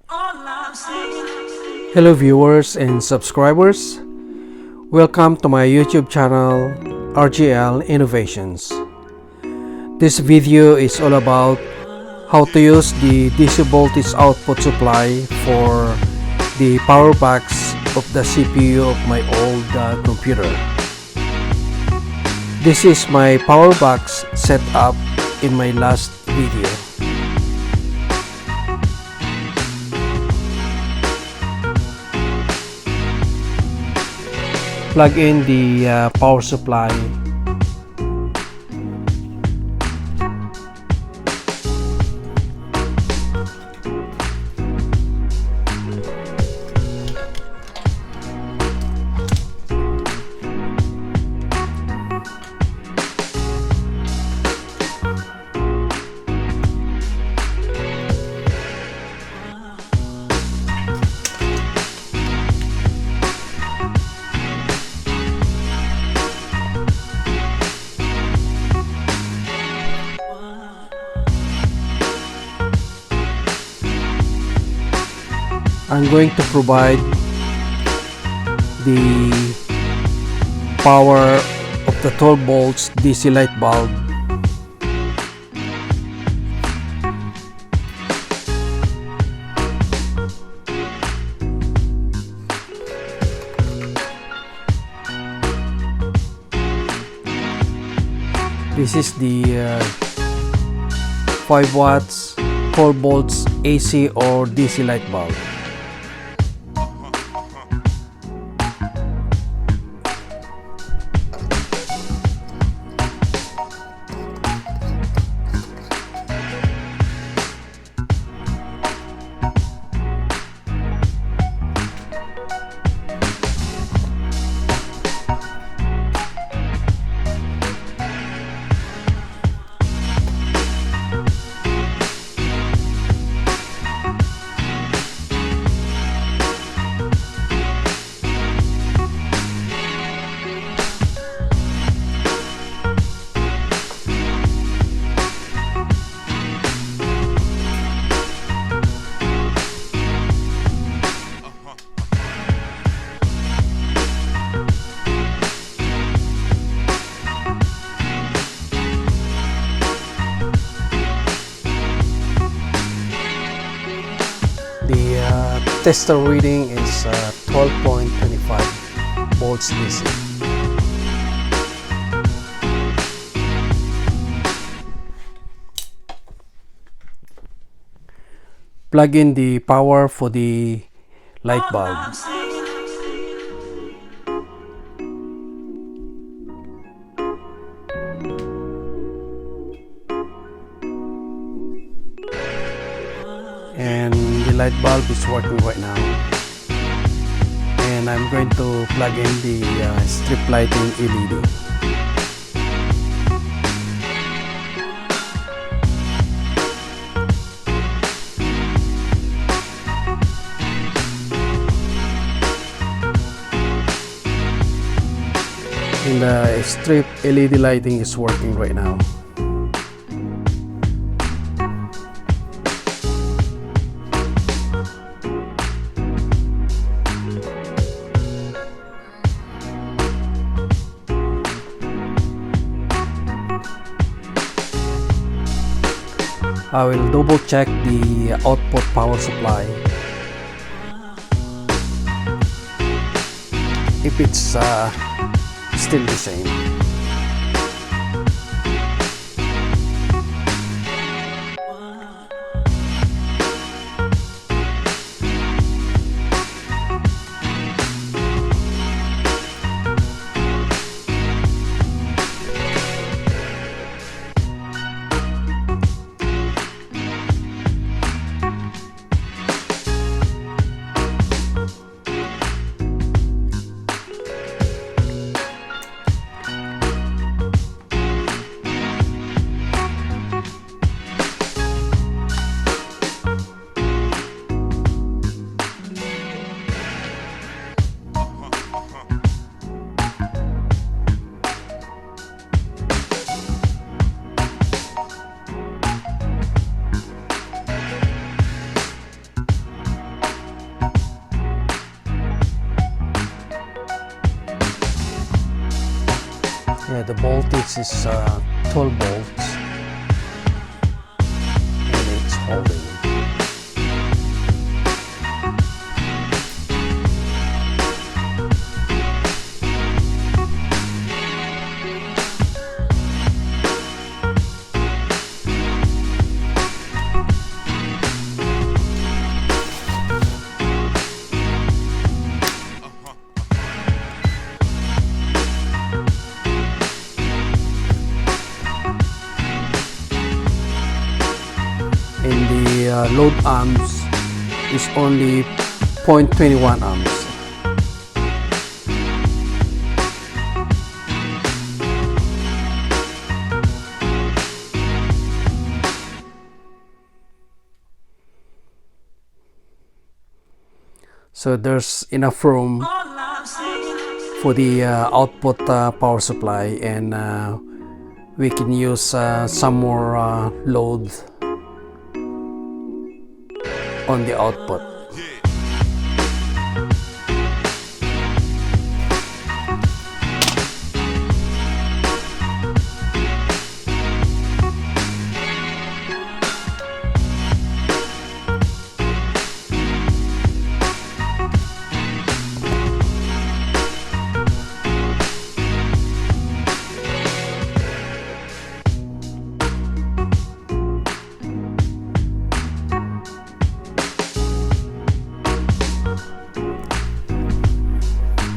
Hello viewers and subscribers. Welcome to my YouTube channel RGL Innovations. This video is all about how to use the DC voltage output supply for the power box of the CPU of my old computer. This is my power box setup in my last video. Plug in the power supply. I'm going to provide the power of the 12 volts DC light bulb. This is the 5 watts 12 volts AC or DC light bulb. The tester reading is 12.25 volts DC. Plug in the power for the light bulb. And the light bulb is working right now, and I'm going to plug in the strip lighting LED. And the strip LED lighting is working right now. I will double check the output power supply. If it's still the same. the voltage is 12 volts and it's holding. And the load amps is only 0.21 amps. So there's enough room for the output power supply, and we can use some more load on the output.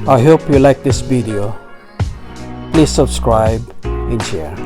I hope you like this video. Please subscribe and share.